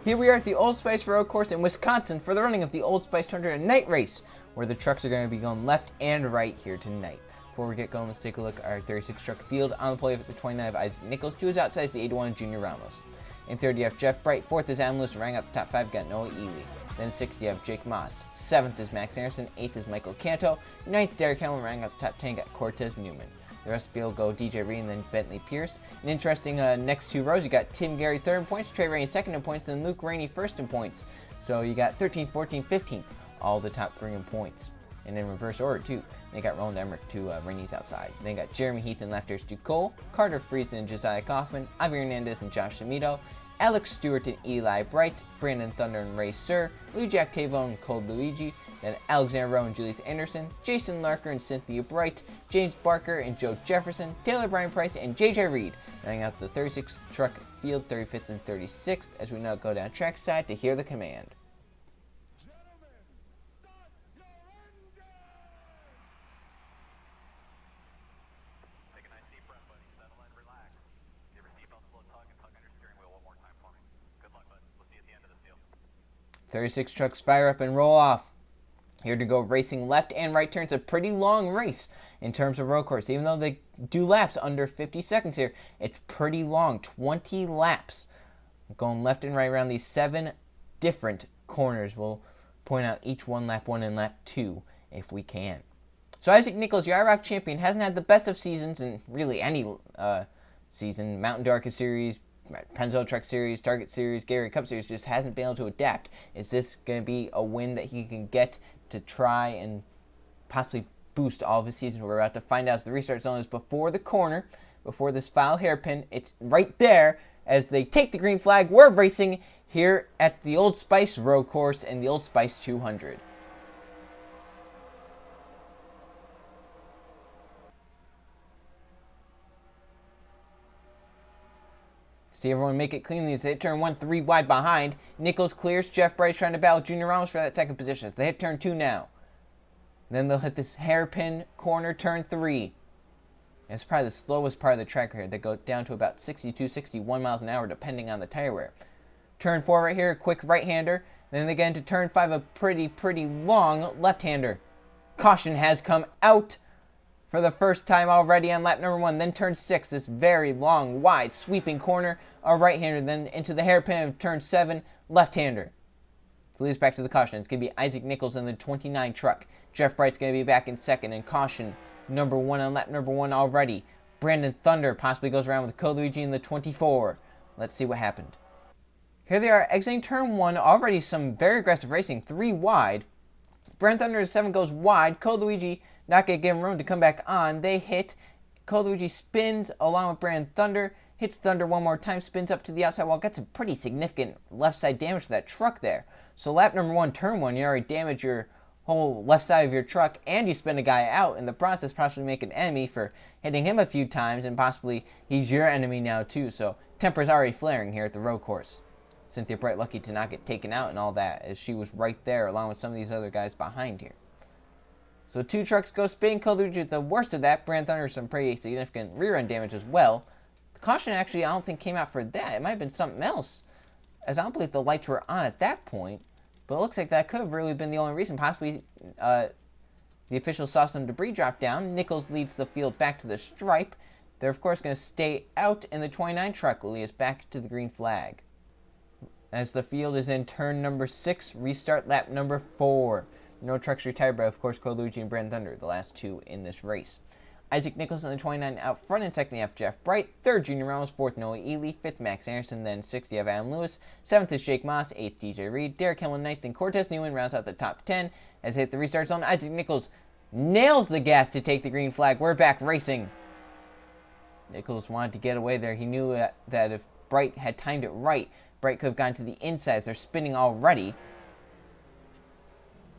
Here we are at the Old Spice Road Course in Wisconsin for the running of the Old Spice 200 night race, where the trucks are going to be going left and right here tonight. Before we get going, let's take a look at our 36 truck field. On the pole, the 29 of Isaac Nichols, 2 is outside is the 81 Junior Ramos. In third, you have Jeff Bright. 4th is Adam Lewis, running out the top 5, got Noah Ely. Then 6th, you have Jake Moss. 7th is Max Anderson. 8th is Michael Canto. 9th, Derek Hamlin, running out the top 10, got Cortez Newman. The rest of the field go DJ Reed and then Bentley Pierce. An interesting next 2 rows, you got Tim Gary 3rd in points, Trey Rainey 2nd in points, and Luke Rainey 1st in points. So you got 13th, 14th, 15th, all the top 3 in points. And in reverse order too. They got Roland Emmerich to Rainey's outside. Then got Jeremy Heath and lefters to Cole, Carter Friesen and Josiah Kaufman, Avi Hernandez and Josh Samito, Alex Stewart and Eli Bright, Brandon Thunder and Ray Sir, Lou Jack Tavo and Cole Luigi, then Alexander Rowe and Julius Anderson, Jason Larker and Cynthia Bright, James Barker and Joe Jefferson, Taylor Brian Price and JJ Reed, running out the 36 truck field, 35th and 36th, as we now go down trackside to hear the command. Take a nice deep breath, buddy. Settle in, relax. Give your seatbelt a little tug and tug on your steering wheel one more time for me. Good luck, bud. We'll see you at the end of this deal. 36 trucks fire up and roll off. Here to go racing left and right turns. A pretty long race in terms of road course. Even though they do laps under 50 seconds here, it's pretty long, 20 laps. Going left and right around these 7 different corners. We'll point out each one, lap 1 and lap 2 if we can. So Isaac Nichols, your IROC champion, hasn't had the best of seasons in really any season. Mountain Darker Series, Pennzoil Truck Series, Target Series, Gary Cup Series, just hasn't been able to adapt. Is this going to be a win that he can get to try and possibly boost all of his season? We're about to find out as the restart zone is before the corner, before this foul hairpin. It's right there as they take the green flag. We're racing here at the Old Spice Road Course in the Old Spice 200. See everyone make it cleanly as they hit turn 1, 3 wide behind. Nichols clears. Jeff Bright trying to battle Junior Ramos for that second position as they hit turn 2 now. Then they'll hit this hairpin corner, turn 3. And it's probably the slowest part of the track here. They go down to about 62, 61 miles an hour depending on the tire wear. Turn 4 right here, a quick right-hander. Then they get into turn 5, a pretty long left-hander. Caution has come out for the first time already on lap number 1. Then turn 6, this very long, wide, sweeping corner, a right-hander. Then into the hairpin of turn 7, left-hander. So leads back to the caution. It's going to be Isaac Nichols in the 29 truck. Jeff Bright's going to be back in second. And caution number 1 on lap number 1 already. Brandon Thunder possibly goes around with Cole Luigi in the 24. Let's see what happened. Here they are exiting turn 1. Already some very aggressive racing. 3 wide. Brandon Thunder 7 goes wide. Cole Luigi not going to give him room to come back on. They hit. Cole Luigi spins along with Brandon Thunder. Hits Thunder one more time. Spins up to the outside wall. Gets some pretty significant left side damage to that truck there. So lap number 1, turn 1, you already damage your whole left side of your truck. And you spin a guy out in the process. Possibly make an enemy for hitting him a few times. And possibly he's your enemy now too. So temper's already flaring here at the road course. Cynthia Bright lucky to not get taken out and all that, as she was right there along with some of these other guys behind here. So 2 trucks go spin. Cole Luigi the worst of that. Brandon Thunder some pretty significant rear end damage as well. The caution actually I don't think came out for that. It might have been something else, as I don't believe the lights were on at that point. But it looks like that could have really been the only reason. Possibly the officials saw some debris drop down. Nichols leads the field back to the stripe. They're of course going to stay out in the 29 truck. Will lead us back to the green flag. As the field is in turn number 6, restart lap number 4. No trucks retired, but of course Cole Luigi and Brandon Thunder, the last 2 in this race. Isaac Nichols in the 29 out front. In second you have Jeff Bright. 3rd Junior Ramos. 4th Noah Ely. 5th Max Anderson. Then 6th you have Adam Lewis. 7th is Jake Moss. 8th DJ Reed. Derek Hamlin 9th. And Cortez Newman rounds out the top 10. As they hit the restart zone, Isaac Nichols nails the gas to take the green flag. We're back racing. Nichols wanted to get away there. He knew that if Bright had timed it right, Bright could have gone to the inside. They're spinning already.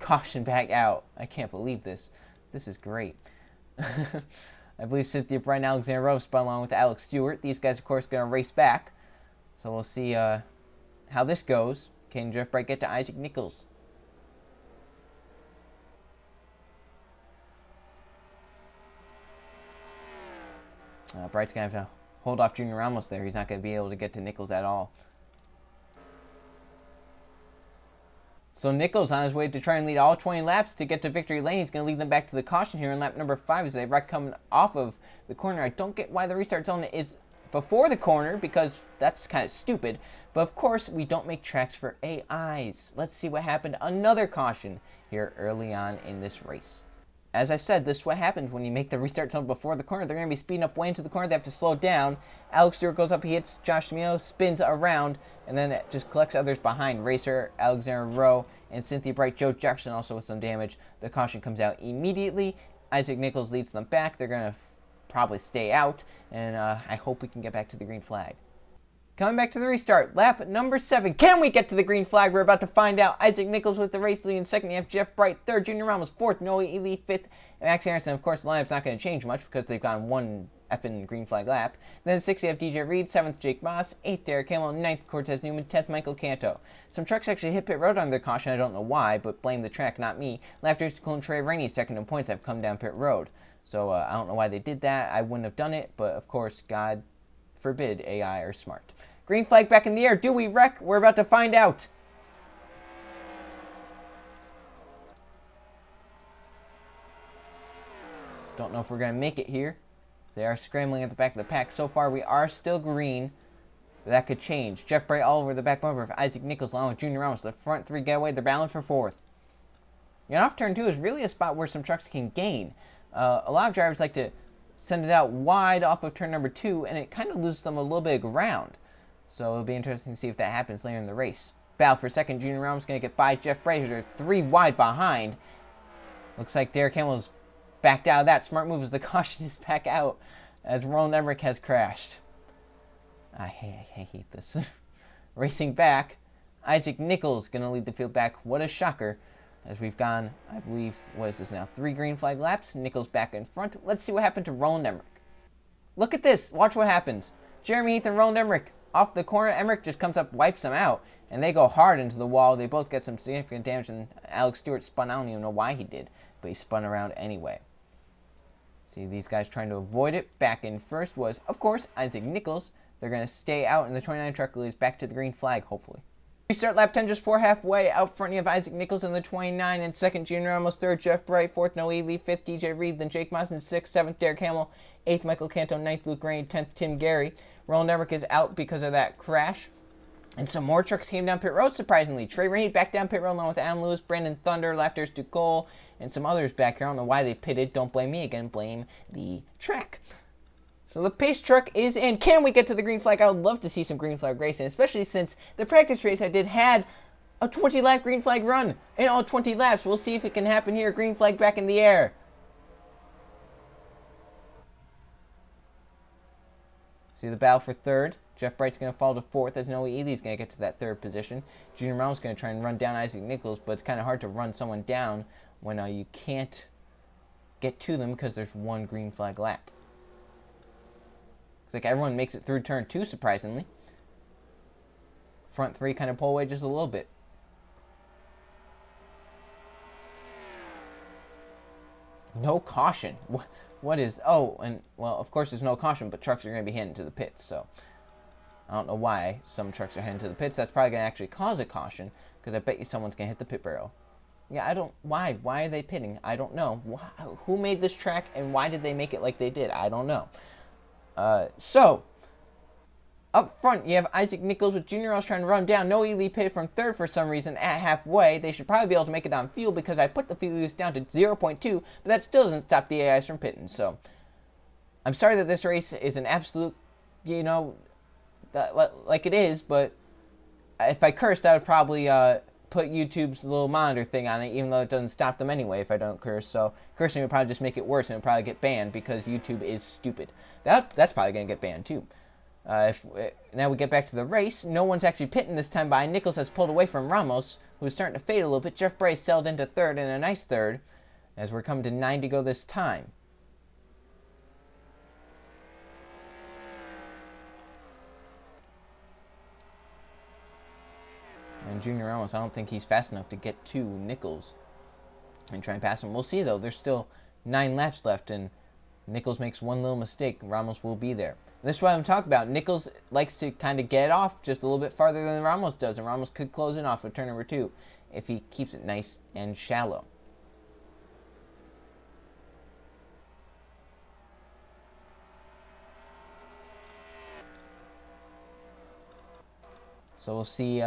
Caution back out. I can't believe this. This is great. I believe Cynthia Bright and Alexander Rowe spun along with Alex Stewart. These guys, of course, going to race back. So we'll see how this goes. Can Jeff Bright get to Isaac Nichols? Bright's going to have to hold off Junior Ramos there. He's not going to be able to get to Nichols at all. So Nichols on his way to try and lead all 20 laps to get to victory lane. He's going to lead them back to the caution here in lap number 5 as they wreck coming off of the corner. I don't get why the restart zone is before the corner because that's kind of stupid. But of course, we don't make tracks for AIs. Let's see what happened. Another caution here early on in this race. As I said, this is what happens when you make the restart zone before the corner. They're going to be speeding up way into the corner. They have to slow down. Alex Stewart goes up. He hits Josh Mio, spins around, and then it just collects others behind. Racer, Alexander Rowe, and Cynthia Bright. Joe Jefferson also with some damage. The caution comes out immediately. Isaac Nichols leads them back. They're going to probably stay out, and I hope we can get back to the green flag. Coming back to the restart, lap number 7. Can we get to the green flag? We're about to find out. Isaac Nichols with the race lead in second. You have Jeff Bright third, Junior Ramos fourth, Noah Ely fifth, and Max Harrison. Of course, the lineup's not going to change much because they've gone one effing green flag lap. Then 6th, you have DJ Reed, 7th, Jake Moss, 8th, Derek Hamill, 9th, Cortez Newman, 10th, Michael Canto. Some trucks actually hit pit road under their caution. I don't know why, but blame the track, not me. Lafters to Trey Rainey, second in points. Have come down pit road. So I don't know why they did that. I wouldn't have done it, but of course, God forbid AI are smart. Green flag back in the air. Do we wreck? We're about to find out. Don't know if we're going to make it here. They are scrambling at the back of the pack. So far, we are still green. That could change. Jeff Bright all over the back bumper of Isaac Nichols along with Junior Ramos. The front 3 get away. They're battling for 4th. And off turn 2 is really a spot where some trucks can gain. A lot of drivers like to send it out wide off of turn number 2, and it kind of loses them a little bit of ground. So it'll be interesting to see if that happens later in the race. Battle for second. Junior Ramos going to get by Jeff Bright, who are 3 wide behind. Looks like Derek Hamill's backed out of that. Smart move as the caution is back out as Roland Emmerich has crashed. I hate this. Racing back, Isaac Nichols going to lead the field back. What a shocker. As we've gone, I believe, what is this now? 3 green flag laps. Nichols back in front. Let's see what happened to Roland Emmerich. Look at this. Watch what happens. Jeremy Heath and Roland Emmerich off the corner. Emmerich just comes up, wipes them out, and they go hard into the wall. They both get some significant damage, and Alex Stewart spun. I don't even know why he did, but he spun around anyway. See these guys trying to avoid it. Back in first was, of course, Isaac Nichols. They're going to stay out, and the 29 truck leads back to the green flag, hopefully. Restart lap 10 just 4 halfway. Out front you have Isaac Nichols in the 29, and second Junior Ramos, third Jeff Bright, fourth Noah Ely, fifth DJ Reed, then Jake Moss in 6th, 7th Derek Hamill, 8th Michael Canto, 9th Luke Rain, 10th Tim Gary. Roland Emmerich is out because of that crash. And some more trucks came down pit road, surprisingly. Trey Rainey back down pit road along with Adam Lewis, Brandon Thunder, Lafters Ducole, and some others back here. I don't know why they pitted. Don't blame me again. Blame the track. So the pace truck is in. Can we get to the green flag? I would love to see some green flag racing, especially since the practice race I did had a 20-lap green flag run in all 20 laps. We'll see if it can happen here. Green flag back in the air. See the battle for third. Jeff Bright's going to fall to 4th as Noah Ely's going to get to that 3rd position. Junior Ramos going to try and run down Isaac Nichols, but it's kind of hard to run someone down when you can't get to them because there's 1 green flag lap. Looks like everyone makes it through turn 2, surprisingly. Front 3 kind of pull away just a little bit. No caution. What is... Oh, and, well, of course there's no caution, but trucks are going to be heading to the pits, so... I don't know why some trucks are heading to the pits. That's probably going to actually cause a caution, because I bet you someone's going to hit the pit barrel. Yeah, I don't... Why? Why are they pitting? I don't know. Who made this track, and why did they make it like they did? I don't know. So... Up front, you have Isaac Nichols with Junior Ramos trying to run down. Noah Ely pitted from 3rd for some reason at halfway. They should probably be able to make it on fuel because I put the fuel use down to 0.2, but that still doesn't stop the AIs from pitting. So, I'm sorry that this race is an absolute, like it is, but if I cursed, I would probably put YouTube's little monitor thing on it, even though it doesn't stop them anyway if I don't curse. So, cursing would probably just make it worse and it would probably get banned because YouTube is stupid. That's probably going to get banned too. Now we get back to the race. No one's actually pitting this time by. Nichols has pulled away from Ramos, who's starting to fade a little bit. Jeff Bray sailed into 3rd and a nice 3rd as we're coming to 9 to go this time. And Junior Ramos, I don't think he's fast enough to get to Nichols and try and pass him. We'll see, though. There's still 9 laps left, and Nichols makes one little mistake. Ramos will be there. And this is what I'm talking about. Nichols likes to kind of get off just a little bit farther than Ramos does, and Ramos could close in off with turn number 2. if he keeps it nice and shallow. So we'll see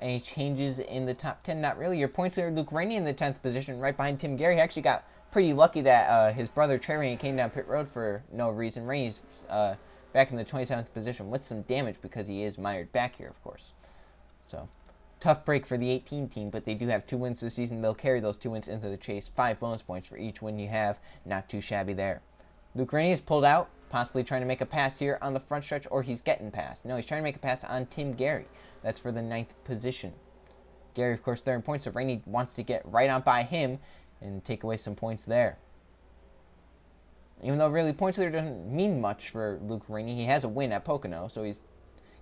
any changes in the top 10. Not really. Your points leader, Luke Rainey, in the 10th position, right behind Tim Gary. He actually got pretty lucky that his brother Trey Rainey came down pit road for no reason. Rainey's back in the 27th position with some damage because he is mired back here, of course. So, tough break for the 18 team, but they do have 2 wins this season. They'll carry those 2 wins into the chase. 5 bonus points for each win you have. Not too shabby there. Luke Rainey is pulled out, possibly trying to make a pass here on the front stretch, or he's getting past. No, he's trying to make a pass on Tim Gary. That's for the 9th position. Gary, of course, 3rd point, so Rainey wants to get right on by him and take away some points there. Even though really points leader doesn't mean much for Luke Rainey, he has a win at Pocono, so he's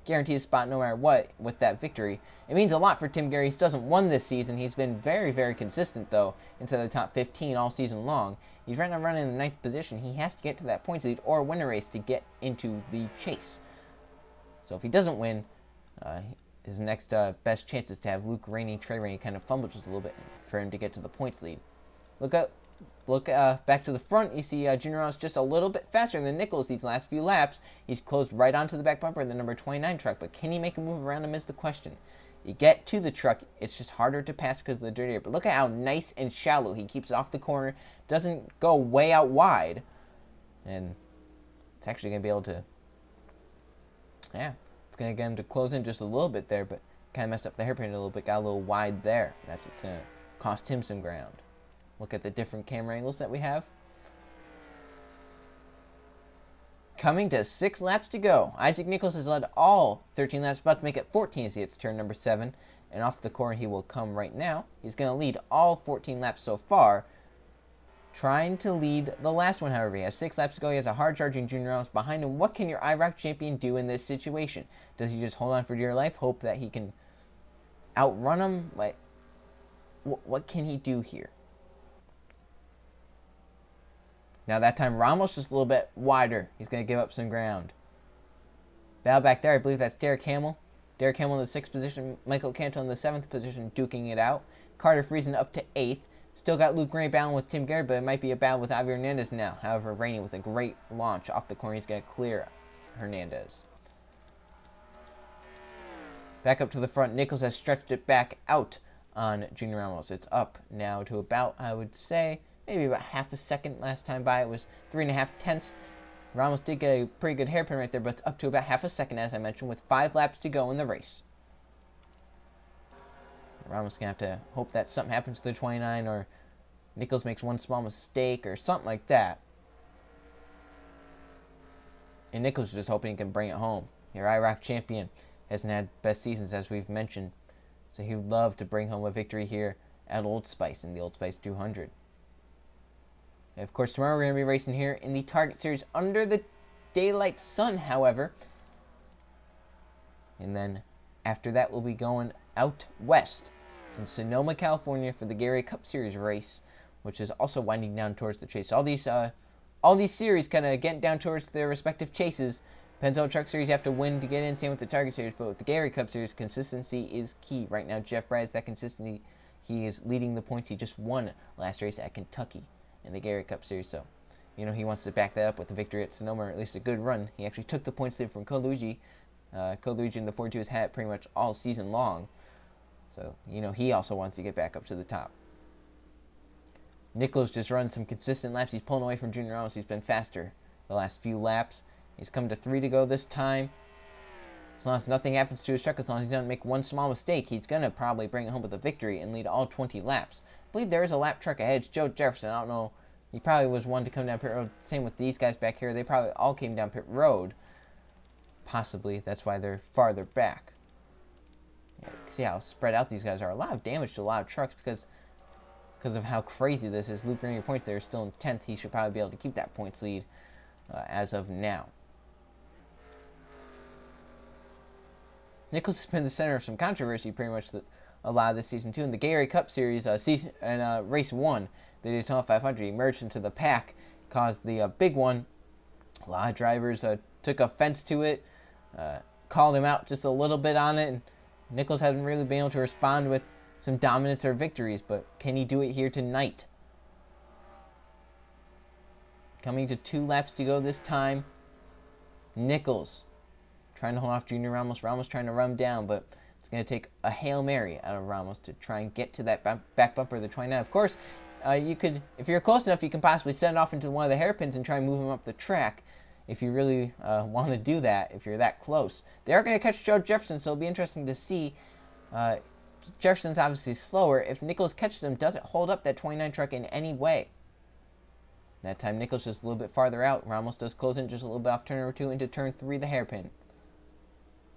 guaranteed a spot no matter what with that victory. It means a lot for Tim Gary. He still hasn't won this season. He's been very, very consistent, though, into the top 15 all season long. He's right now running in the 9th position. He has to get to that points lead or win a race to get into the chase. So if he doesn't win, his next best chance is to have Luke Rainey, Trey Rainey kind of fumble just a little bit for him to get to the points lead. Look back to the front. You see Junior Ramos just a little bit faster than Nichols these last few laps. He's closed right onto the back bumper of the number 29 truck, but can he make a move around him is the question. You get to the truck, it's just harder to pass because of the dirty air, but look at how nice and shallow he keeps it off the corner, doesn't go way out wide, and it's actually going to be able to, it's going to get him to close in just a little bit there, but kind of messed up the hairpin a little bit, got a little wide there. That's what's going to cost him some ground. Look at the different camera angles that we have. Coming to 6 laps to go. Isaac Nichols has led all 13 laps, about to make it 14 as he hits turn number 7. And off the corner he will come right now. He's going to lead all 14 laps so far. Trying to lead the last one, however. He has 6 laps to go. He has a hard-charging Junior Ramos behind him. What can your IROC champion do in this situation? Does he just hold on for dear life, hope that he can outrun him? Like, what can he do here? Now that time Ramos just a little bit wider. He's going to give up some ground. Battle back there, I believe that's Derek Hamill. Derek Hamill in the 6th position. Michael Canto in the 7th position, duking it out. Carter Friesen up to 8th. Still got Luke Rainey battling with Tim Gary, but it might be a battle with Javier Hernandez now. However, Rainey with a great launch off the corner. He's going to clear Hernandez. Back up to the front. Nichols has stretched it back out on Junior Ramos. It's up now to about, I would say, maybe about half a second. Last time by it was 3.5 tenths. Ramos did get a pretty good hairpin right there, but it's up to about half a second, as I mentioned, with 5 laps to go in the race. Ramos going to have to hope that something happens to the 29, or Nichols makes one small mistake, or something like that. And Nichols is just hoping he can bring it home. Your IROC champion hasn't had best seasons, as we've mentioned, so he would love to bring home a victory here at Old Spice in the Old Spice 200. And of course, tomorrow we're going to be racing here in the Target Series under the daylight sun, however. And then after that, we'll be going out west in Sonoma, California for the Gary Cup Series race, which is also winding down towards the chase. All these series kind of getting down towards their respective chases. Pennzoil Truck Series you have to win to get in, same with the Target Series, but with the Gary Cup Series, consistency is key. Right now, Jeff Bryant has that consistency. He is leading the points. He just won last race at Kentucky in the Gary Cup Series, so he wants to back that up with a victory at Sonoma, or at least a good run. He actually took the points lead from Coluigi. Coluigi in the 42 has had it pretty much all season long, so he also wants to get back up to the top. Nichols just runs some consistent laps. He's pulling away from Junior Ramos. He's been faster the last few laps. He's come to 3 to go this time. As long as nothing happens to his truck, as long as he doesn't make one small mistake, he's going to probably bring it home with a victory and lead all 20 laps. I believe there is a lap truck ahead. It's Joe Jefferson. I don't know. He probably was one to come down pit road. Same with these guys back here. They probably all came down pit road. Possibly. That's why they're farther back. Yeah, see how spread out these guys are. A lot of damage to a lot of trucks because of how crazy this is. Luke Rainey points there is still in 10th. He should probably be able to keep that points lead as of now. Nichols has been the center of some controversy pretty much a lot of this season too. In the Gary Cup Series, race 1, the Daytona 500, he merged into the pack, caused the big one. A lot of drivers took offense to it, called him out just a little bit on it, and Nichols hasn't really been able to respond with some dominance or victories, but can he do it here tonight? Coming to 2 laps to go this time. Nichols trying to hold off Junior Ramos. Ramos trying to run down, but it's going to take a Hail Mary out of Ramos to try and get to that back bumper of the 29. Of course, you could, if you're close enough, you can possibly send it off into one of the hairpins and try and move him up the track if you really want to do that, if you're that close. They are going to catch Joe Jefferson, so it'll be interesting to see. Jefferson's obviously slower. If Nichols catches him, does it hold up that 29 truck in any way? That time, Nichols just a little bit farther out. Ramos does close in just a little bit off turn number 2 into turn 3, the hairpin.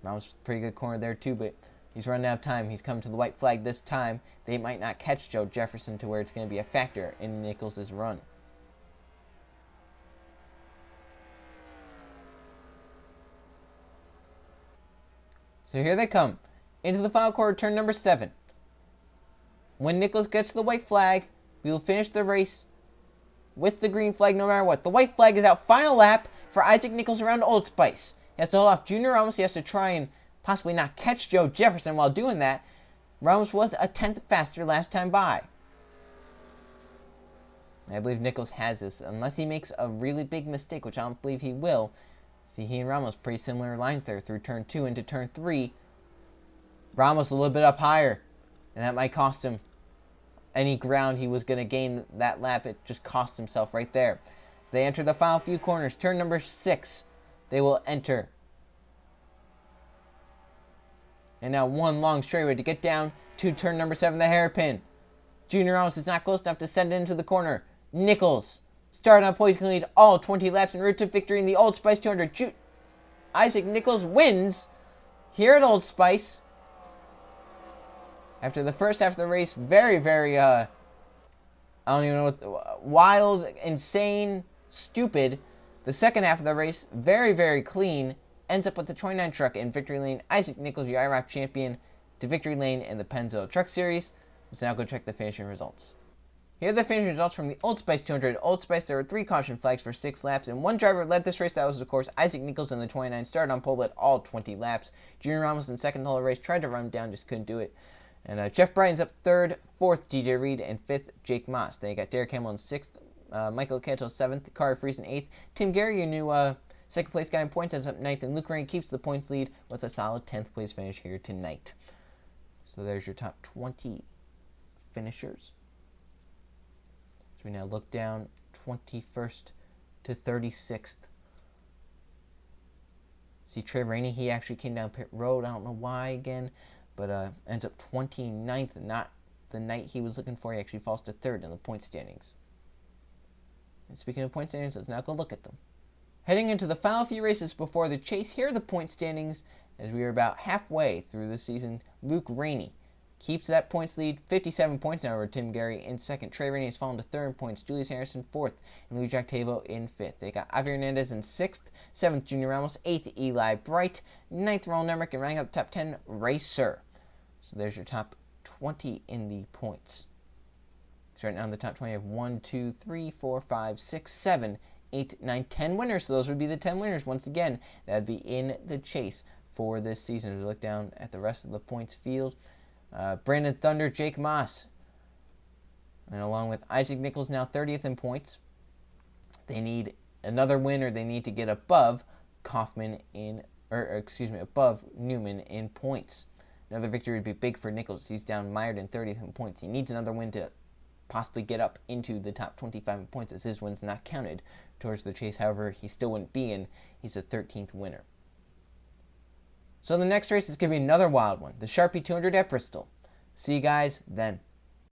Ramos, pretty good corner there too, but he's running out of time. He's coming to the white flag this time. They might not catch Joe Jefferson to where it's going to be a factor in Nichols' run. So here they come. Into the final quarter, turn number 7. When Nichols gets to the white flag, we will finish the race with the green flag no matter what. The white flag is out. Final lap for Isaac Nichols around Old Spice. He has to hold off Junior Ramos. He has to try and possibly not catch Joe Jefferson while doing that. Ramos was a 10th faster last time by. I believe Nichols has this, unless he makes a really big mistake, which I don't believe he will. See, he and Ramos, pretty similar lines there through turn 2 into turn 3. Ramos a little bit up higher, and that might cost him any ground he was going to gain that lap. It just cost himself right there. As they enter the final few corners, turn number 6, they will enter. And now one long straightaway to get down to turn number 7, the hairpin. Junior Ramos is not close enough to send it into the corner. Nichols started on points, can lead all 20 laps en route to victory in the Old Spice 200. Isaac Nichols wins here at Old Spice. After the first half of the race, very, very, I don't even know what, wild, insane, stupid. The second half of the race, very, very clean. Ends up with the 29 truck in victory lane. Isaac Nichols, your IROC champion, to victory lane in the Pennzoil Truck Series. Let's now go check the finishing results. Here are the finishing results from the Old Spice 200. Old Spice, there were 3 caution flags for 6 laps, and 1 driver led this race. That was, of course, Isaac Nichols in the 29. Started on pole, led all 20 laps. Junior Ramos in second the whole race, tried to run down, just couldn't do it. And Jeff Bryan's up 3rd, 4th, DJ Reed, and 5th, Jake Moss. Then you got Derek Hamill in 6th, Michael Canto 7th, Kari Freese in 8th. Tim Gary, your new 2nd place guy in points, ends up 9th, and Luke Rain keeps the points lead with a solid 10th place finish here tonight. So there's your top 20 finishers. So we now look down 21st to 36th. See Trey Rainey, he actually came down pit road. I don't know why again, but ends up 29th, not the night he was looking for. He actually falls to 3rd in the point standings. And speaking of point standings, let's now go look at them. Heading into the final few races before the chase, here are the point standings as we are about halfway through the season. Luke Rainey keeps that points lead, 57 points now over Tim Gary in 2nd. Trey Rainey has fallen to 3rd in points. Julius Harrison 4th, and Louis Jack Tavo in 5th. They got Avi Hernandez in 6th, 7th Junior Ramos, 8th Eli Bright, 9th Roland Emmerich, and rounding out the top 10, Racer. So there's your top 20 in the points. So right now in the top 20 you have 1, 2, 3, 4, 5, 6, 7, 8, 9, 10 winners. So those would be the 10 winners. Once again, that would be in the chase for this season. As we look down at the rest of the points field, Brandon Thunder, Jake Moss, and along with Isaac Nichols, now 30th in points. They need another win, or they need to get above Kaufman above Newman in points. Another victory would be big for Nichols. He's down mired in 30th in points. He needs another win to possibly get up into the top 25 in points, as his win's not counted towards the chase. However, he still wouldn't be in. He's a 13th winner. So the next race is going to be another wild one, the Sharpie 200 at Bristol. See you guys then.